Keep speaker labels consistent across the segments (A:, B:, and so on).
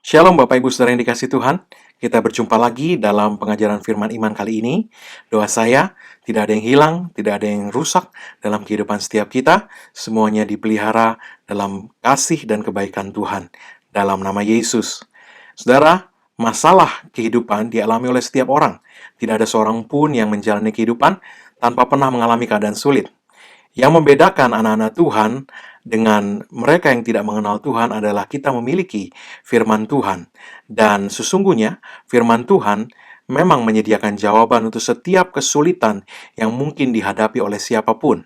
A: Shalom Bapak Ibu Saudara yang dikasihi Tuhan. Kita berjumpa lagi dalam pengajaran firman iman kali ini. Doa saya, tidak ada yang hilang, tidak ada yang rusak dalam kehidupan setiap kita. Semuanya dipelihara dalam kasih dan kebaikan Tuhan. Dalam nama Yesus. Saudara, masalah kehidupan dialami oleh setiap orang. Tidak ada seorang pun yang menjalani kehidupan tanpa pernah mengalami keadaan sulit. Yang membedakan anak-anak Tuhan dengan mereka yang tidak mengenal Tuhan adalah kita memiliki firman Tuhan. Dan sesungguhnya firman Tuhan memang menyediakan jawaban untuk setiap kesulitan yang mungkin dihadapi oleh siapapun.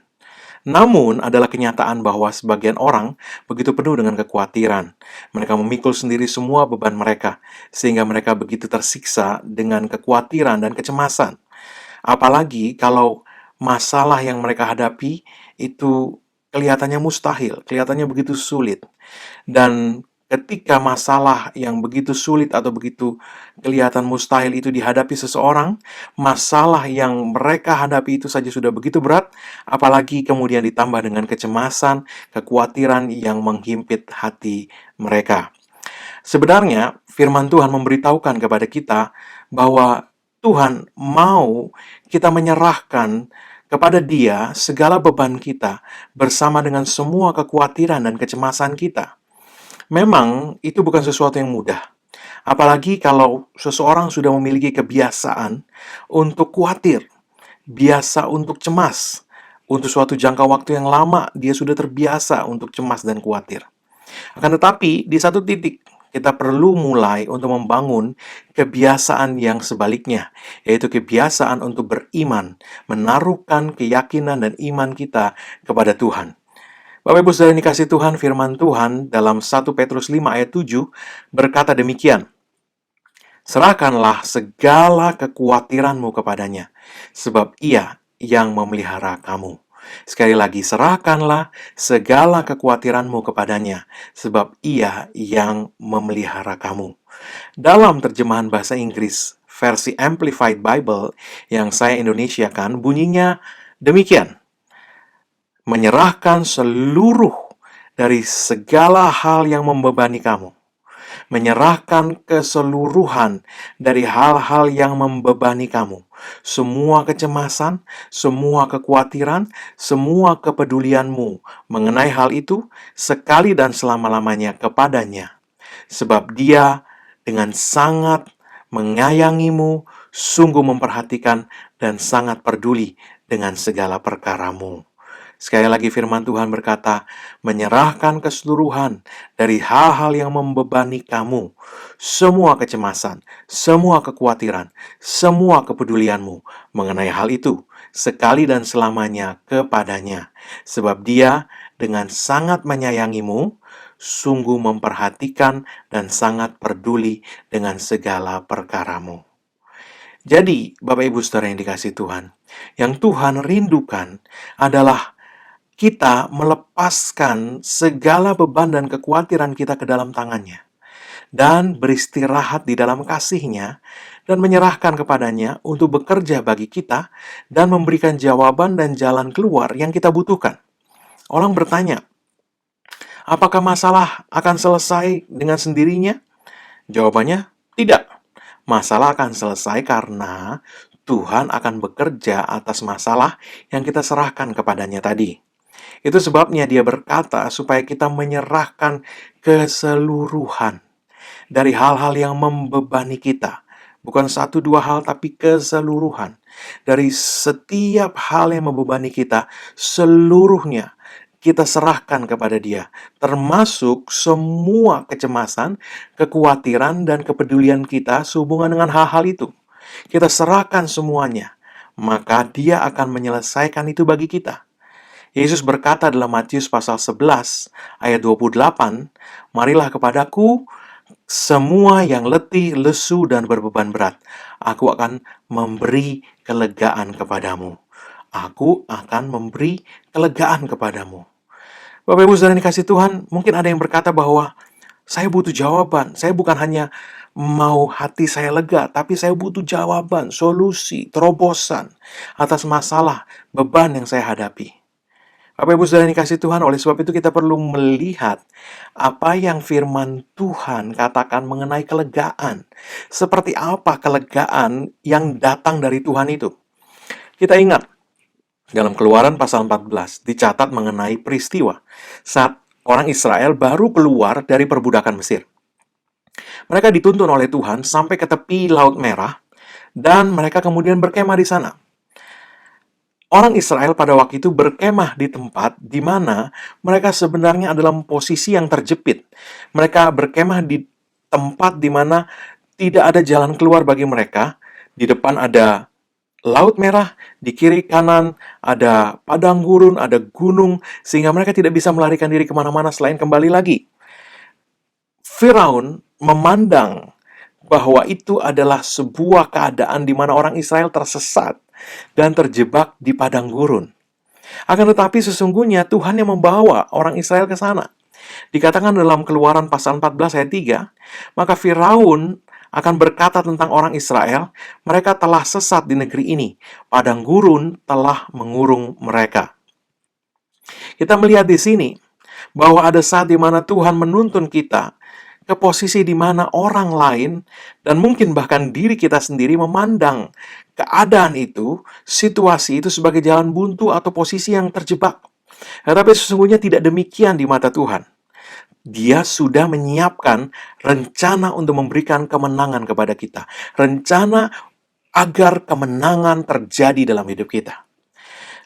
A: Namun, adalah kenyataan bahwa sebagian orang begitu penuh dengan kekhawatiran. Mereka memikul sendiri semua beban mereka, sehingga mereka begitu tersiksa dengan kekhawatiran dan kecemasan. Apalagi kalau masalah yang mereka hadapi itu kelihatannya mustahil, kelihatannya begitu sulit. Dan ketika masalah yang begitu sulit atau begitu kelihatan mustahil itu dihadapi seseorang, masalah yang mereka hadapi itu saja sudah begitu berat, apalagi kemudian ditambah dengan kecemasan, kekhawatiran yang menghimpit hati mereka. Sebenarnya, firman Tuhan memberitahukan kepada kita bahwa Tuhan mau kita menyerahkan kepada Dia segala beban kita bersama dengan semua kekhawatiran dan kecemasan kita. Memang itu bukan sesuatu yang mudah. Apalagi kalau seseorang sudah memiliki kebiasaan untuk khawatir, biasa untuk cemas. Untuk suatu jangka waktu yang lama, dia sudah terbiasa untuk cemas dan khawatir. Akan tetapi, di satu titik, kita perlu mulai untuk membangun kebiasaan yang sebaliknya, yaitu kebiasaan untuk beriman, menaruhkan keyakinan dan iman kita kepada Tuhan. Bapak Ibu Saudara yang dikasihi Tuhan, firman Tuhan dalam 1 Petrus 5 ayat 7 berkata demikian, "Serahkanlah segala kekhawatiranmu kepadanya, sebab Ia yang memelihara kamu." Sekali lagi, serahkanlah segala kekhawatiranmu kepadanya, sebab Ia yang memelihara kamu. Dalam terjemahan bahasa Inggris versi Amplified Bible yang saya Indonesiakan, bunyinya demikian, menyerahkan seluruh dari segala hal yang membebani kamu. Menyerahkan keseluruhan dari hal-hal yang membebani kamu. Semua kecemasan, semua kekhawatiran, semua kepedulianmu mengenai hal itu sekali dan selama-lamanya kepadanya. Sebab Dia dengan sangat menyayangimu, sungguh memperhatikan dan sangat peduli dengan segala perkaramu. Sekali lagi firman Tuhan berkata, menyerahkan keseluruhan dari hal-hal yang membebani kamu, semua kecemasan, semua kekhawatiran, semua kepedulianmu mengenai hal itu, sekali dan selamanya kepadanya. Sebab Dia dengan sangat menyayangimu, sungguh memperhatikan dan sangat peduli dengan segala perkaramu. Jadi, Bapak Ibu Saudara yang dikasihi Tuhan, yang Tuhan rindukan adalah kita melepaskan segala beban dan kekhawatiran kita ke dalam tangannya, dan beristirahat di dalam kasih-Nya, dan menyerahkan kepadanya untuk bekerja bagi kita, dan memberikan jawaban dan jalan keluar yang kita butuhkan. Orang bertanya, apakah masalah akan selesai dengan sendirinya? Jawabannya, tidak. Masalah akan selesai karena Tuhan akan bekerja atas masalah yang kita serahkan kepadanya tadi. Itu sebabnya Dia berkata supaya kita menyerahkan keseluruhan dari hal-hal yang membebani kita. Bukan satu dua hal, tapi keseluruhan. Dari setiap hal yang membebani kita, seluruhnya kita serahkan kepada Dia. Termasuk semua kecemasan, kekhawatiran, dan kepedulian kita sehubungan dengan hal-hal itu. Kita serahkan semuanya. Maka Dia akan menyelesaikan itu bagi kita. Yesus berkata dalam Matius pasal 11 ayat 28, "Marilah kepadaku semua yang letih, lesu, dan berbeban berat. Aku akan memberi kelegaan kepadamu." Aku akan memberi kelegaan kepadamu. Bapak Ibu Saudara yang dikasihi Tuhan, mungkin ada yang berkata bahwa saya butuh jawaban. Saya bukan hanya mau hati saya lega, tapi saya butuh jawaban, solusi, terobosan atas masalah, beban yang saya hadapi. Bapak Ibu Saudara yang dikasihi Tuhan, oleh sebab itu kita perlu melihat apa yang firman Tuhan katakan mengenai kelegaan. Seperti apa kelegaan yang datang dari Tuhan itu? Kita ingat, dalam Keluaran pasal 14 dicatat mengenai peristiwa saat orang Israel baru keluar dari perbudakan Mesir. Mereka dituntun oleh Tuhan sampai ke tepi Laut Merah dan mereka kemudian berkemah di sana. Orang Israel pada waktu itu berkemah di tempat di mana mereka sebenarnya adalah posisi yang terjepit. Mereka berkemah di tempat di mana tidak ada jalan keluar bagi mereka. Di depan ada Laut Merah, di kiri kanan ada padang gurun, ada gunung, sehingga mereka tidak bisa melarikan diri kemana-mana selain kembali lagi. Firaun memandang bahwa itu adalah sebuah keadaan di mana orang Israel tersesat dan terjebak di padang gurun. Akan tetapi sesungguhnya Tuhan yang membawa orang Israel ke sana. Dikatakan dalam Keluaran pasal 14 ayat 3, maka Firaun akan berkata tentang orang Israel, mereka telah sesat di negeri ini, padang gurun telah mengurung mereka. Kita melihat di sini bahwa ada saat di mana Tuhan menuntun kita ke posisi di mana orang lain dan mungkin bahkan diri kita sendiri memandang keadaan itu, situasi itu sebagai jalan buntu atau posisi yang terjebak. Tetapi sesungguhnya tidak demikian di mata Tuhan. Dia sudah menyiapkan rencana untuk memberikan kemenangan kepada kita. Rencana agar kemenangan terjadi dalam hidup kita.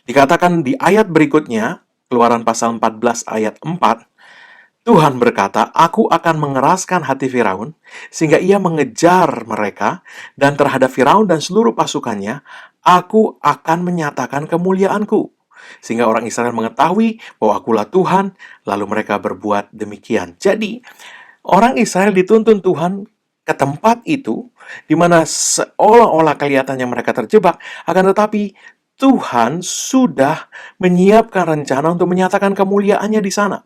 A: Dikatakan di ayat berikutnya, Keluaran pasal 14 ayat 4, Tuhan berkata, "Aku akan mengeraskan hati Firaun, sehingga ia mengejar mereka, dan terhadap Firaun dan seluruh pasukannya, aku akan menyatakan kemuliaanku. Sehingga orang Israel mengetahui bahwa akulah Tuhan, lalu mereka berbuat demikian." Jadi, orang Israel dituntun Tuhan ke tempat itu, di mana seolah-olah kelihatannya mereka terjebak, akan tetapi Tuhan sudah menyiapkan rencana untuk menyatakan kemuliaannya di sana.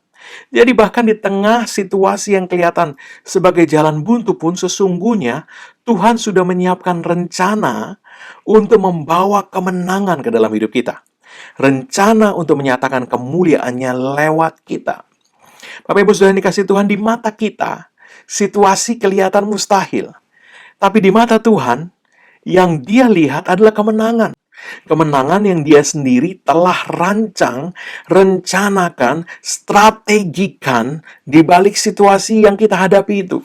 A: Jadi bahkan di tengah situasi yang kelihatan sebagai jalan buntu pun sesungguhnya Tuhan sudah menyiapkan rencana untuk membawa kemenangan ke dalam hidup kita. Rencana untuk menyatakan kemuliaannya lewat kita. Bapak Ibu Saudara yang dikasihi Tuhan, di mata kita situasi kelihatan mustahil. Tapi di mata Tuhan yang Dia lihat adalah kemenangan. Kemenangan yang Dia sendiri telah rancang, rencanakan, strategikan di balik situasi yang kita hadapi itu.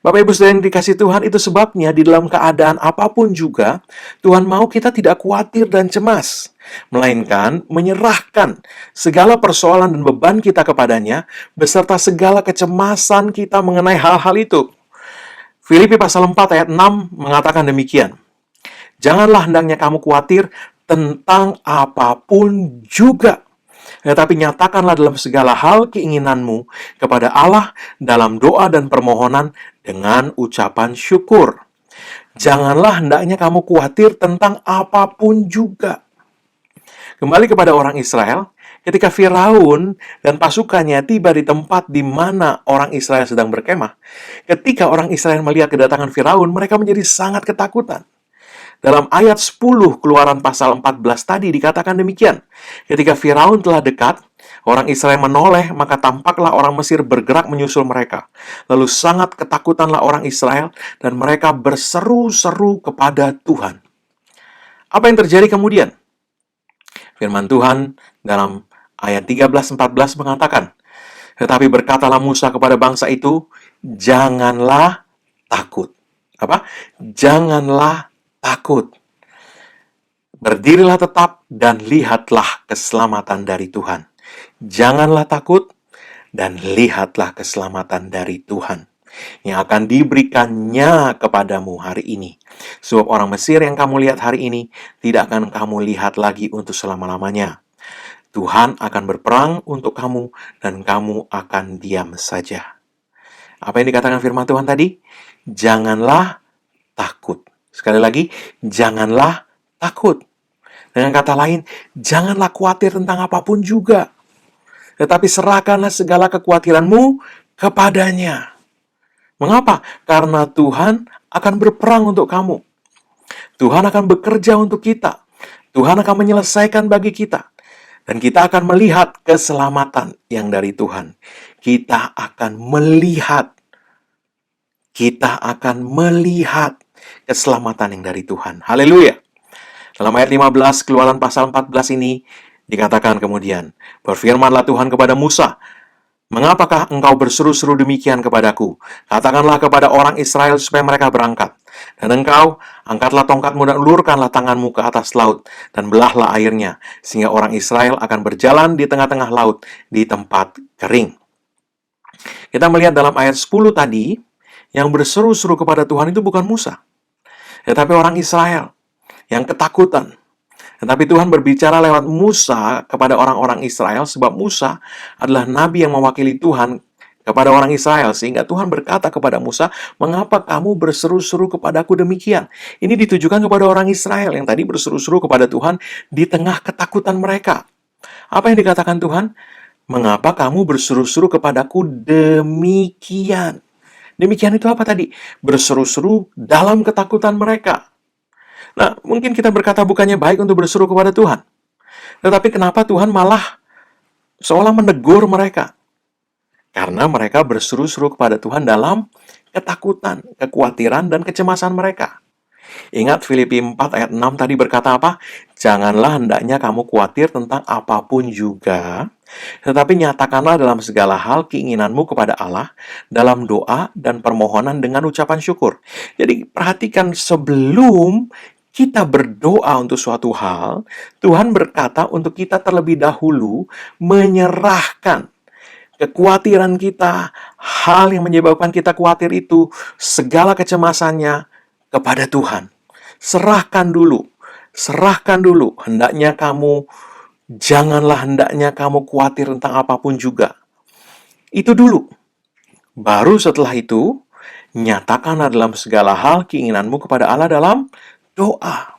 A: Bapak Ibu Saudara yang dikasihi Tuhan, itu sebabnya di dalam keadaan apapun juga, Tuhan mau kita tidak khawatir dan cemas, melainkan menyerahkan segala persoalan dan beban kita kepadanya, beserta segala kecemasan kita mengenai hal-hal itu. Filipi pasal 4 ayat 6 mengatakan demikian. Janganlah hendaknya kamu khawatir tentang apapun juga. Tetapi nyatakanlah dalam segala hal keinginanmu kepada Allah dalam doa dan permohonan dengan ucapan syukur. Janganlah hendaknya kamu khawatir tentang apapun juga. Kembali kepada orang Israel, ketika Firaun dan pasukannya tiba di tempat di mana orang Israel sedang berkemah, ketika orang Israel melihat kedatangan Firaun, mereka menjadi sangat ketakutan. Dalam ayat 10 Keluaran pasal 14 tadi dikatakan demikian. Ketika Firaun telah dekat, orang Israel menoleh, maka tampaklah orang Mesir bergerak menyusul mereka. Lalu sangat ketakutanlah orang Israel, dan mereka berseru-seru kepada Tuhan. Apa yang terjadi kemudian? Firman Tuhan dalam ayat 13-14 mengatakan, "Tetapi berkatalah Musa kepada bangsa itu, janganlah takut." Apa? Janganlah takut. Berdirilah tetap dan lihatlah keselamatan dari Tuhan. Janganlah takut dan lihatlah keselamatan dari Tuhan yang akan diberikannya kepadamu hari ini. Sebab orang Mesir yang kamu lihat hari ini tidak akan kamu lihat lagi untuk selama-lamanya. Tuhan akan berperang untuk kamu dan kamu akan diam saja. Apa yang dikatakan firman Tuhan tadi? Janganlah takut. Sekali lagi, janganlah takut. Dengan kata lain, janganlah khawatir tentang apapun juga. Tetapi serahkanlah segala kekhawatiranmu kepadanya. Mengapa? Karena Tuhan akan berperang untuk kamu. Tuhan akan bekerja untuk kita. Tuhan akan menyelesaikan bagi kita. Dan kita akan melihat keselamatan yang dari Tuhan. Kita akan melihat keselamatan yang dari Tuhan. Haleluya. Dalam ayat 15 Keluaran pasal 14 ini dikatakan kemudian, berfirmanlah Tuhan kepada Musa, mengapakah engkau berseru-seru demikian kepadaku? Katakanlah kepada orang Israel supaya mereka berangkat. Dan engkau, angkatlah tongkatmu dan ulurkanlah tanganmu ke atas laut, dan belahlah airnya, sehingga orang Israel akan berjalan di tengah-tengah laut, di tempat kering. Kita melihat dalam ayat 10 tadi, yang berseru-seru kepada Tuhan itu bukan Musa, tetapi orang Israel yang ketakutan. Tetapi Tuhan berbicara lewat Musa kepada orang-orang Israel, sebab Musa adalah nabi yang mewakili Tuhan kepada orang Israel. Sehingga Tuhan berkata kepada Musa, mengapa kamu berseru-seru kepadaku demikian? Ini ditujukan kepada orang Israel yang tadi berseru-seru kepada Tuhan di tengah ketakutan mereka. Apa yang dikatakan Tuhan? Mengapa kamu berseru-seru kepadaku demikian? Demikian itu apa tadi? Berseru-seru dalam ketakutan mereka. Nah, mungkin kita berkata bukannya baik untuk berseru kepada Tuhan. Tetapi kenapa Tuhan malah seolah menegur mereka? Karena mereka berseru-seru kepada Tuhan dalam ketakutan, kekhawatiran, dan kecemasan mereka. Ingat Filipi 4 ayat 6 tadi berkata apa? Janganlah hendaknya kamu khawatir tentang apapun juga, tetapi nyatakanlah dalam segala hal keinginanmu kepada Allah dalam doa dan permohonan dengan ucapan syukur. Jadi perhatikan, sebelum kita berdoa untuk suatu hal, Tuhan berkata untuk kita terlebih dahulu menyerahkan kekhawatiran kita, hal yang menyebabkan kita khawatir itu, segala kecemasannya kepada Tuhan. Serahkan dulu. Hendaknya kamu khawatir tentang apapun juga. Itu dulu. Baru setelah itu, nyatakanlah dalam segala hal keinginanmu kepada Allah dalam doa.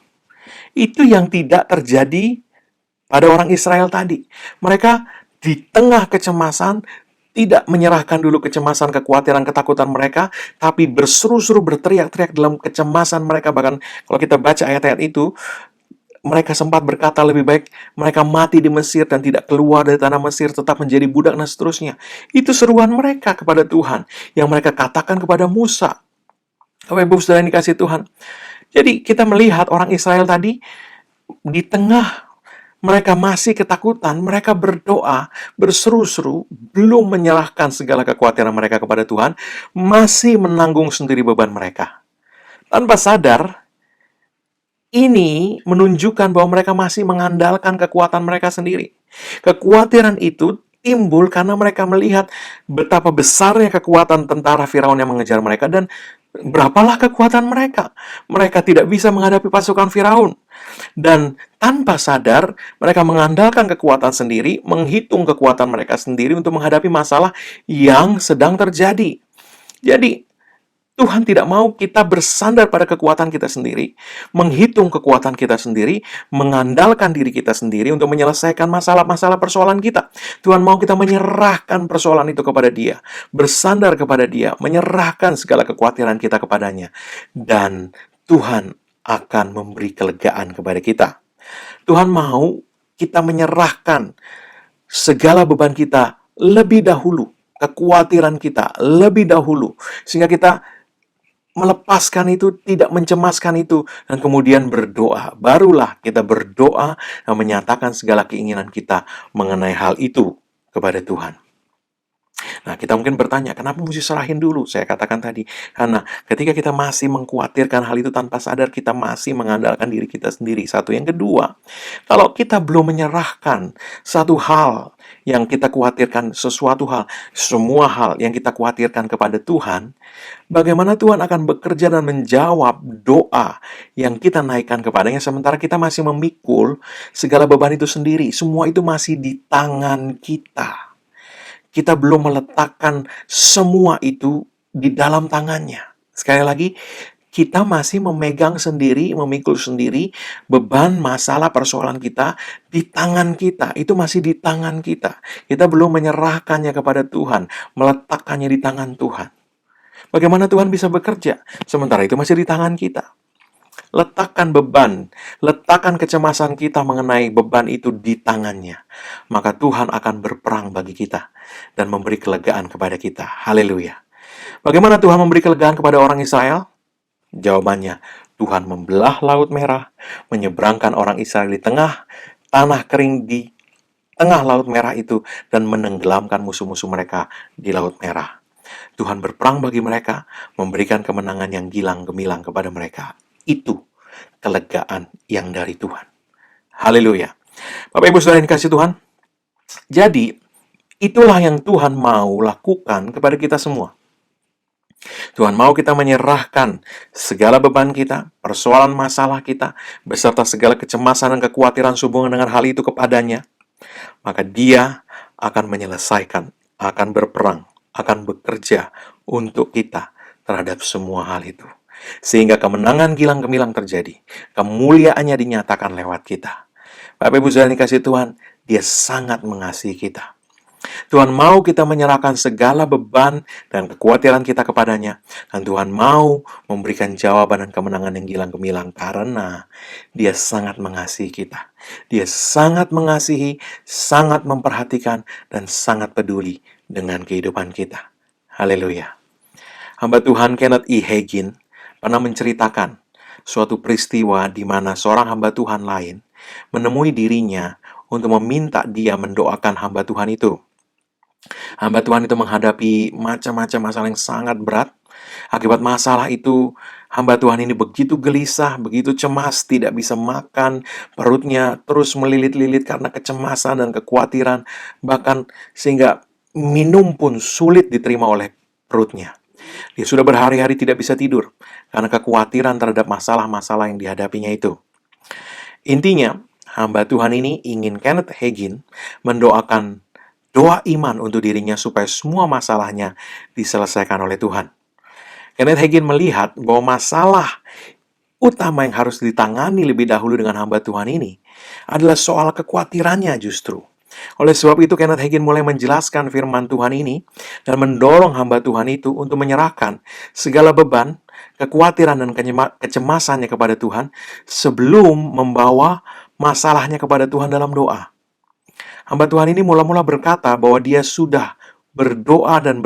A: Itu yang tidak terjadi pada orang Israel tadi. Mereka di tengah kecemasan, tidak menyerahkan dulu kecemasan, kekhawatiran, ketakutan mereka, tapi berseru-seru, berteriak-teriak dalam kecemasan mereka. Bahkan kalau kita baca ayat-ayat itu, mereka sempat berkata lebih baik mereka mati di Mesir dan tidak keluar dari tanah Mesir, tetap menjadi budak dan seterusnya. Itu seruan mereka kepada Tuhan, yang mereka katakan kepada Musa. Bapak Ibu Saudara yang dikasihi Tuhan. Jadi kita melihat orang Israel tadi, di tengah mereka masih ketakutan, mereka berdoa, berseru-seru, belum menyerahkan segala kekhawatiran mereka kepada Tuhan, masih menanggung sendiri beban mereka. Tanpa sadar, ini menunjukkan bahwa mereka masih mengandalkan kekuatan mereka sendiri. Kekhawatiran itu timbul karena mereka melihat betapa besarnya kekuatan tentara Firaun yang mengejar mereka, dan berapalah kekuatan mereka. Mereka tidak bisa menghadapi pasukan Firaun. Dan tanpa sadar, mereka mengandalkan kekuatan sendiri, menghitung kekuatan mereka sendiri untuk menghadapi masalah yang sedang terjadi. Jadi, Tuhan tidak mau kita bersandar pada kekuatan kita sendiri, menghitung kekuatan kita sendiri, mengandalkan diri kita sendiri untuk menyelesaikan masalah-masalah persoalan kita. Tuhan mau kita menyerahkan persoalan itu kepada Dia, bersandar kepada Dia, menyerahkan segala kekhawatiran kita kepadanya. Dan Tuhan akan memberi kelegaan kepada kita. Tuhan mau kita menyerahkan segala beban kita lebih dahulu, kekhawatiran kita lebih dahulu, sehingga kita melepaskan itu, tidak mencemaskan itu, dan kemudian berdoa. Barulah kita berdoa dan menyatakan segala keinginan kita mengenai hal itu kepada Tuhan. Nah, kita mungkin bertanya, kenapa mesti serahin dulu? Saya katakan tadi, karena ketika kita masih mengkhawatirkan hal itu tanpa sadar, kita masih mengandalkan diri kita sendiri. Satu. Yang kedua, kalau kita belum menyerahkan satu hal yang kita khawatirkan, semua hal yang kita khawatirkan kepada Tuhan, bagaimana Tuhan akan bekerja dan menjawab doa yang kita naikkan kepadanya, sementara kita masih memikul segala beban itu sendiri. Semua itu masih di tangan kita. Kita belum meletakkan semua itu di dalam tangannya. Sekali lagi, kita masih memegang sendiri, memikul sendiri beban, masalah, persoalan kita di tangan kita. Itu masih di tangan kita. Kita belum menyerahkannya kepada Tuhan, meletakkannya di tangan Tuhan. Bagaimana Tuhan bisa bekerja? Sementara itu masih di tangan kita. letakkan beban, letakkan kecemasan kita mengenai beban itu di tangannya, maka Tuhan akan berperang bagi kita dan memberi kelegaan kepada kita. Haleluya. Bagaimana Tuhan memberi kelegaan kepada orang Israel? Jawabannya, Tuhan membelah Laut Merah, menyeberangkan orang Israel di tengah tanah kering di tengah Laut Merah itu, dan menenggelamkan musuh-musuh mereka di Laut Merah. Tuhan berperang bagi mereka, memberikan kemenangan yang gilang gemilang kepada mereka. Itu kelegaan yang dari Tuhan. Haleluya. Bapak Ibu Saudara yang dikasihi Tuhan, jadi itulah yang Tuhan mau lakukan kepada kita semua. Tuhan mau kita menyerahkan segala beban kita, persoalan masalah kita, beserta segala kecemasan dan kekhawatiran sehubungan dengan hal itu kepadanya. Maka Dia akan menyelesaikan, akan berperang, akan bekerja untuk kita terhadap semua hal itu. Sehingga kemenangan gilang gemilang terjadi, kemuliaannya dinyatakan lewat kita. Bapak Ibu Saudara yang dikasihi Tuhan, Dia sangat mengasihi kita. Tuhan mau kita menyerahkan segala beban dan kekhawatiran kita kepadanya. Dan Tuhan mau memberikan jawaban dan kemenangan yang gilang gemilang karena Dia sangat mengasihi kita. Dia sangat mengasihi, sangat memperhatikan, dan sangat peduli dengan kehidupan kita. Haleluya. Hamba Tuhan Kenneth E. Hagin pernah menceritakan suatu peristiwa di mana seorang hamba Tuhan lain menemui dirinya untuk meminta dia mendoakan hamba Tuhan itu. Hamba Tuhan itu menghadapi macam-macam masalah yang sangat berat. Akibat masalah itu, hamba Tuhan ini begitu gelisah, begitu cemas, tidak bisa makan, perutnya terus melilit-lilit karena kecemasan dan kekhawatiran, bahkan sehingga minum pun sulit diterima oleh perutnya. Dia sudah berhari-hari tidak bisa tidur karena kekhawatiran terhadap masalah-masalah yang dihadapinya itu. Intinya, hamba Tuhan ini ingin Kenneth Hagin mendoakan doa iman untuk dirinya supaya semua masalahnya diselesaikan oleh Tuhan. Kenneth Hagin melihat bahwa masalah utama yang harus ditangani lebih dahulu dengan hamba Tuhan ini adalah soal kekhawatirannya justru. Oleh sebab itu, Kenneth Hagin mulai menjelaskan firman Tuhan ini dan mendorong hamba Tuhan itu untuk menyerahkan segala beban, kekhawatiran, dan kecemasannya kepada Tuhan sebelum membawa masalahnya kepada Tuhan dalam doa. Hamba Tuhan ini mula-mula berkata bahwa dia sudah berdoa dan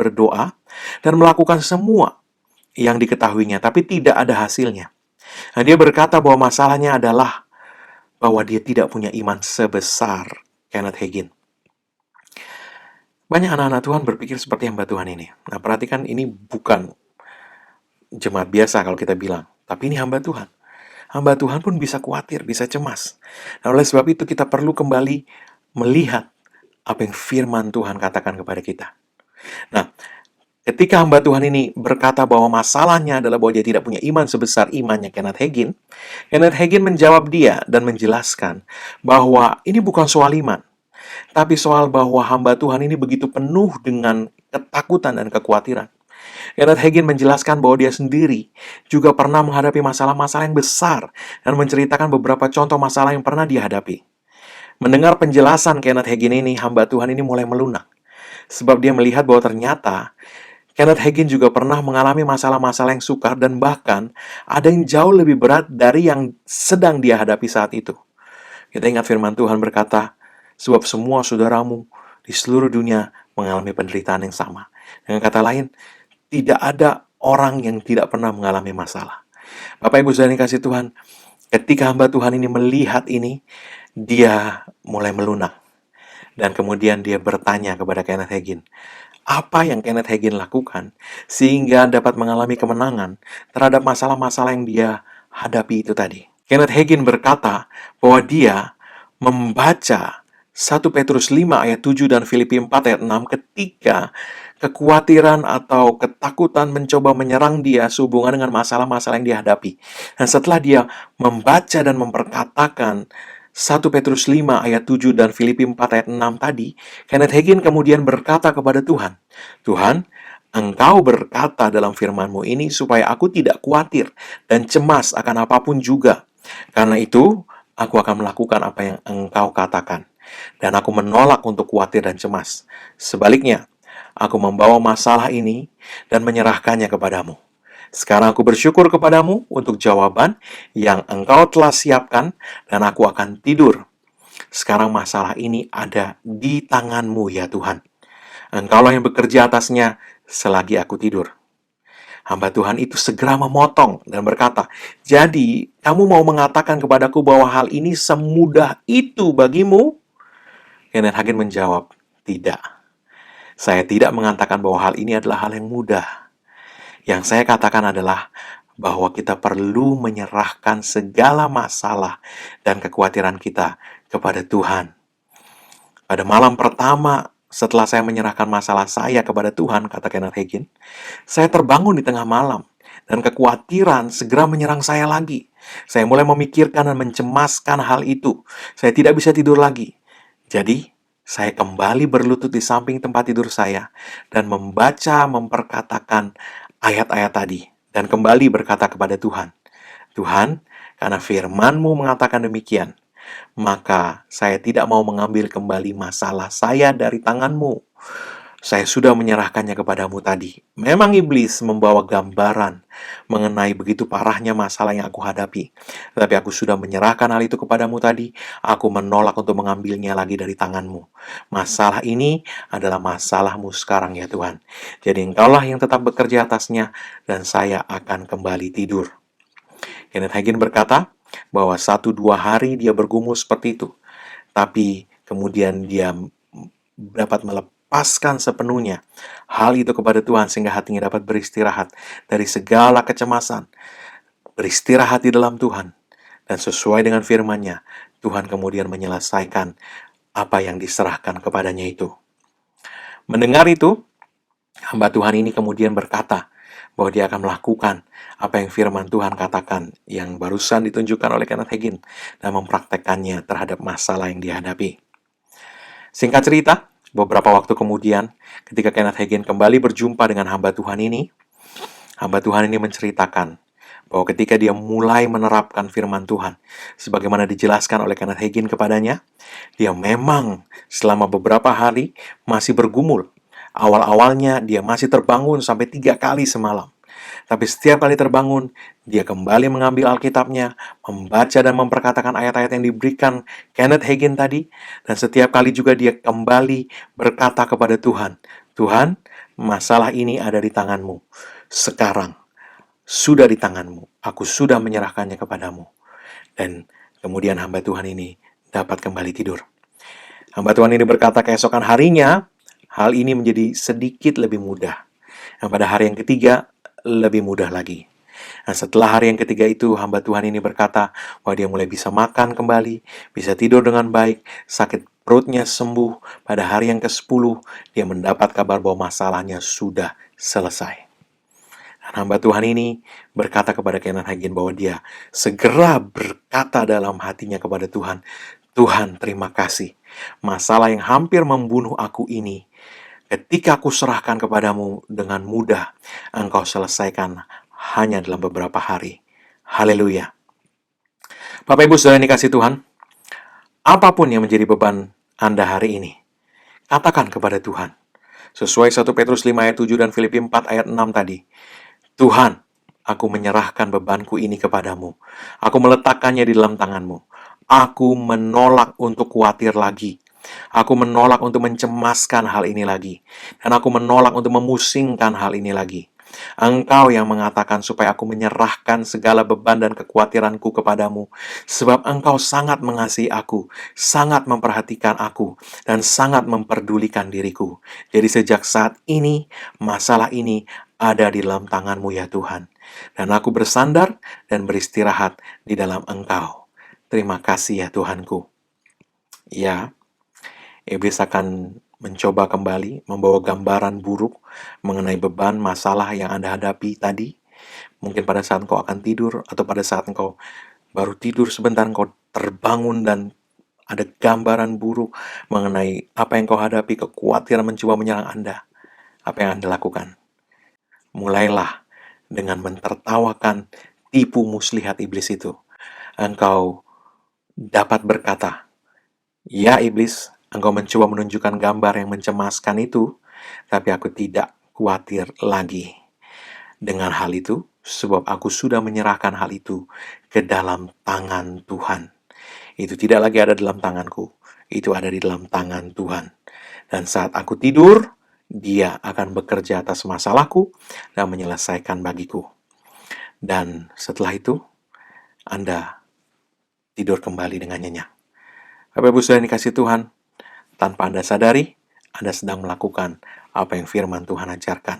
A: melakukan semua yang diketahuinya, tapi tidak ada hasilnya. Nah, dia berkata bahwa masalahnya adalah bahwa dia tidak punya iman sebesar Kenneth Hagin. Banyak anak-anak Tuhan berpikir seperti hamba Tuhan ini. Nah, perhatikan, ini bukan jemaat biasa kalau kita bilang, tapi ini hamba Tuhan. Hamba Tuhan pun bisa khawatir, bisa cemas. Nah, oleh sebab itu kita perlu kembali melihat apa yang firman Tuhan katakan kepada kita. Nah, ketika hamba Tuhan ini berkata bahwa masalahnya adalah bahwa dia tidak punya iman sebesar imannya Kenneth Hagin menjawab dia dan menjelaskan bahwa ini bukan soal iman, tapi soal bahwa hamba Tuhan ini begitu penuh dengan ketakutan dan kekhawatiran. Kenneth Hagin menjelaskan bahwa dia sendiri juga pernah menghadapi masalah-masalah yang besar dan menceritakan beberapa contoh masalah yang pernah dihadapi. Mendengar penjelasan Kenneth Hagin ini, hamba Tuhan ini mulai melunak. Sebab dia melihat bahwa ternyata Kenneth Hagin juga pernah mengalami masalah-masalah yang sukar dan bahkan ada yang jauh lebih berat dari yang sedang dia hadapi saat itu. Kita ingat firman Tuhan berkata, sebab semua saudaramu di seluruh dunia mengalami penderitaan yang sama. Dengan kata lain, tidak ada orang yang tidak pernah mengalami masalah. Bapak Ibu Saudara yang kasih Tuhan, ketika hamba Tuhan ini melihat ini, dia mulai melunak. Dan kemudian dia bertanya kepada Kenneth Hagin, apa yang Kenneth Hagin lakukan sehingga dapat mengalami kemenangan terhadap masalah-masalah yang dia hadapi itu tadi. Kenneth Hagin berkata bahwa dia membaca 1 Petrus 5 ayat 7 dan Filipi 4 ayat 6 ketika kekhawatiran atau ketakutan mencoba menyerang dia sehubungan dengan masalah-masalah yang dihadapi. Dan setelah dia membaca dan memperkatakan 1 Petrus 5 ayat 7 dan Filipi 4 ayat 6 tadi, Kenneth Hagin kemudian berkata kepada Tuhan, Tuhan, Engkau berkata dalam firman-Mu ini supaya aku tidak khawatir dan cemas akan apapun juga. Karena itu, aku akan melakukan apa yang Engkau katakan. Dan aku menolak untuk khawatir dan cemas. Sebaliknya, aku membawa masalah ini dan menyerahkannya kepadamu. Sekarang aku bersyukur kepadamu untuk jawaban yang engkau telah siapkan, dan aku akan tidur. Sekarang masalah ini ada di tanganmu ya Tuhan. Engkaulah yang bekerja atasnya selagi aku tidur. Hamba Tuhan itu segera memotong dan berkata, "Jadi, kamu mau mengatakan kepadaku bahwa hal ini semudah itu bagimu?" Kenneth Hagin menjawab, "Tidak. Saya tidak mengatakan bahwa hal ini adalah hal yang mudah. Yang saya katakan adalah bahwa kita perlu menyerahkan segala masalah dan kekhawatiran kita kepada Tuhan. Pada malam pertama setelah saya menyerahkan masalah saya kepada Tuhan," kata Kenneth Hagin, "saya terbangun di tengah malam dan kekhawatiran segera menyerang saya lagi. Saya mulai memikirkan dan mencemaskan hal itu. Saya tidak bisa tidur lagi. Jadi, saya kembali berlutut di samping tempat tidur saya dan memperkatakan ayat-ayat tadi dan kembali berkata kepada Tuhan, 'Tuhan, karena firman-Mu mengatakan demikian, maka saya tidak mau mengambil kembali masalah saya dari tangan-Mu. Saya sudah menyerahkannya kepadamu tadi.' Memang iblis membawa gambaran mengenai begitu parahnya masalah yang aku hadapi. Tetapi aku sudah menyerahkan hal itu kepadamu tadi. Aku menolak untuk mengambilnya lagi dari tanganmu. Masalah ini adalah masalahmu sekarang ya Tuhan. Jadi engkaulah yang tetap bekerja atasnya, dan saya akan kembali tidur." Kenneth Hagin berkata bahwa 1-2 hari dia bergumul seperti itu. Tapi kemudian dia dapat melepaskan sepenuhnya hal itu kepada Tuhan sehingga hatinya dapat beristirahat dari segala kecemasan. Beristirahat di dalam Tuhan. Dan sesuai dengan firman-Nya, Tuhan kemudian menyelesaikan apa yang diserahkan kepadanya itu. Mendengar itu, hamba Tuhan ini kemudian berkata bahwa dia akan melakukan apa yang firman Tuhan katakan yang barusan ditunjukkan oleh Kenneth Hagin dan mempraktekkannya terhadap masalah yang dihadapi. Singkat cerita, beberapa waktu kemudian, ketika Kenneth Hagin kembali berjumpa dengan hamba Tuhan ini menceritakan bahwa ketika dia mulai menerapkan firman Tuhan, sebagaimana dijelaskan oleh Kenneth Hagin kepadanya, dia memang selama beberapa hari masih bergumul. Awal-awalnya dia masih terbangun sampai 3 kali semalam. Tapi setiap kali terbangun, dia kembali mengambil Alkitabnya, membaca dan memperkatakan ayat-ayat yang diberikan Kenneth Hagin tadi, dan setiap kali juga dia kembali berkata kepada Tuhan, "Tuhan, masalah ini ada di tangan-Mu. Sekarang, sudah di tangan-Mu. Aku sudah menyerahkannya kepadamu." Dan kemudian hamba Tuhan ini dapat kembali tidur. Hamba Tuhan ini berkata keesokan harinya, hal ini menjadi sedikit lebih mudah. Dan pada hari yang ketiga, lebih mudah lagi. Nah, setelah hari yang ketiga itu, hamba Tuhan ini berkata bahwa dia mulai bisa makan kembali, bisa tidur dengan baik, sakit perutnya sembuh. Pada hari yang ke-10, dia mendapat kabar bahwa masalahnya sudah selesai. Dan hamba Tuhan ini berkata kepada Kenneth Hagin bahwa dia segera berkata dalam hatinya kepada Tuhan, "Tuhan, terima kasih. Masalah yang hampir membunuh aku ini, ketika aku serahkan kepadamu dengan mudah, Engkau selesaikan hanya dalam beberapa hari." Haleluya. Bapak Ibu Saudara yang dikasihi Tuhan, apapun yang menjadi beban Anda hari ini, katakan kepada Tuhan. Sesuai 1 Petrus 5 ayat 7 dan Filipi 4 ayat 6 tadi. "Tuhan, aku menyerahkan bebanku ini kepadamu. Aku meletakkannya di dalam tangan-Mu. Aku menolak untuk khawatir lagi. Aku menolak untuk mencemaskan hal ini lagi. Dan aku menolak untuk memusingkan hal ini lagi. Engkau yang mengatakan supaya aku menyerahkan segala beban dan kekhawatiranku kepadamu, sebab Engkau sangat mengasihi aku, sangat memperhatikan aku, dan sangat memperdulikan diriku. Jadi sejak saat ini, masalah ini ada di dalam tangan-Mu ya Tuhan. Dan aku bersandar dan beristirahat di dalam Engkau. Terima kasih ya Tuhanku." Ya, iblis akan mencoba kembali membawa gambaran buruk mengenai beban masalah yang Anda hadapi tadi. Mungkin pada saat engkau akan tidur, atau pada saat engkau baru tidur sebentar, engkau terbangun dan ada gambaran buruk mengenai apa yang kau hadapi, kekhawatiran mencoba menyerang Anda. Apa yang Anda lakukan? Mulailah dengan mentertawakan tipu muslihat iblis itu. Engkau dapat berkata, "Ya iblis, engkau mencoba menunjukkan gambar yang mencemaskan itu, tapi aku tidak khawatir lagi." Dengan hal itu, sebab aku sudah menyerahkan hal itu ke dalam tangan Tuhan. Itu tidak lagi ada dalam tanganku, itu ada di dalam tangan Tuhan. Dan saat aku tidur, Dia akan bekerja atas masalahku dan menyelesaikan bagiku. Dan setelah itu, Anda tidur kembali dengan nyenyak. Bapak Ibu saudara dikasih Tuhan, tanpa Anda sadari, Anda sedang melakukan apa yang firman Tuhan ajarkan.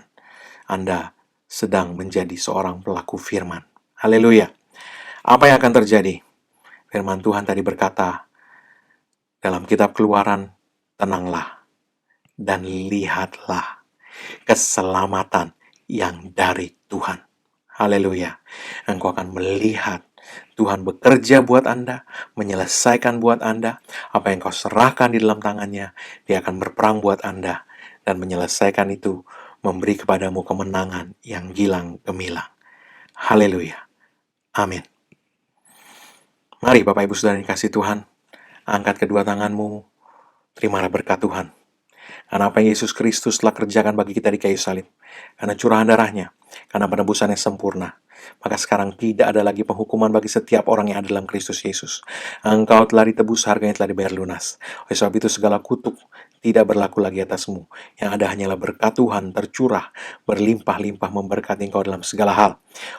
A: Anda sedang menjadi seorang pelaku firman. Haleluya. Apa yang akan terjadi? Firman Tuhan tadi berkata dalam kitab Keluaran, tenanglah dan lihatlah keselamatan yang dari Tuhan. Haleluya. Engkau akan melihat Tuhan bekerja buat Anda, menyelesaikan buat Anda. Apa yang kau serahkan di dalam tangannya, Dia akan berperang buat Anda dan menyelesaikan itu, memberi kepadamu kemenangan yang gilang gemilang. Haleluya. Amin. Mari Bapak Ibu Saudara dikasih Tuhan, angkat kedua tanganmu, terimalah berkat Tuhan. Karena apa yang Yesus Kristus telah kerjakan bagi kita di kayu salib, karena curahan darahnya, karena penebusan yang sempurna, maka sekarang tidak ada lagi penghukuman bagi setiap orang yang ada dalam Kristus Yesus. Engkau telah ditebus, harganya telah dibayar lunas. Oleh sebab itu segala kutuk tidak berlaku lagi atasmu. Yang ada hanyalah berkat Tuhan tercurah, berlimpah-limpah memberkati engkau dalam segala hal.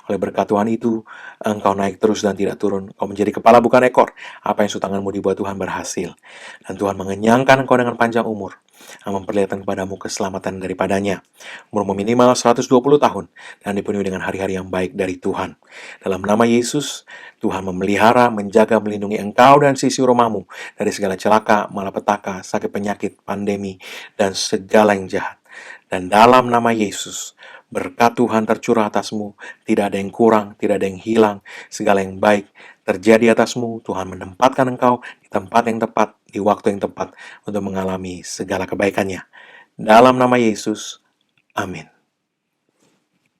A: Oleh berkat Tuhan itu, engkau naik terus dan tidak turun. Kau menjadi kepala bukan ekor. Apa yang tanganmu dibuat Tuhan berhasil. Dan Tuhan mengenyangkan engkau dengan panjang umur, memperlihatkan kepadamu keselamatan daripadanya. Umurmu minimal 120 tahun dan dipenuhi dengan hari-hari yang baik dari Tuhan. Dalam nama Yesus, Tuhan memelihara, menjaga, melindungi engkau dan sisi rumahmu dari segala celaka, malapetaka, sakit penyakit, pandemi, dan segala yang jahat. Dan dalam nama Yesus, berkat Tuhan tercurah atasmu, tidak ada yang kurang, tidak ada yang hilang, segala yang baik terjadi atasmu. Tuhan menempatkan engkau di tempat yang tepat, di waktu yang tepat, untuk mengalami segala kebaikannya. Dalam nama Yesus, amin.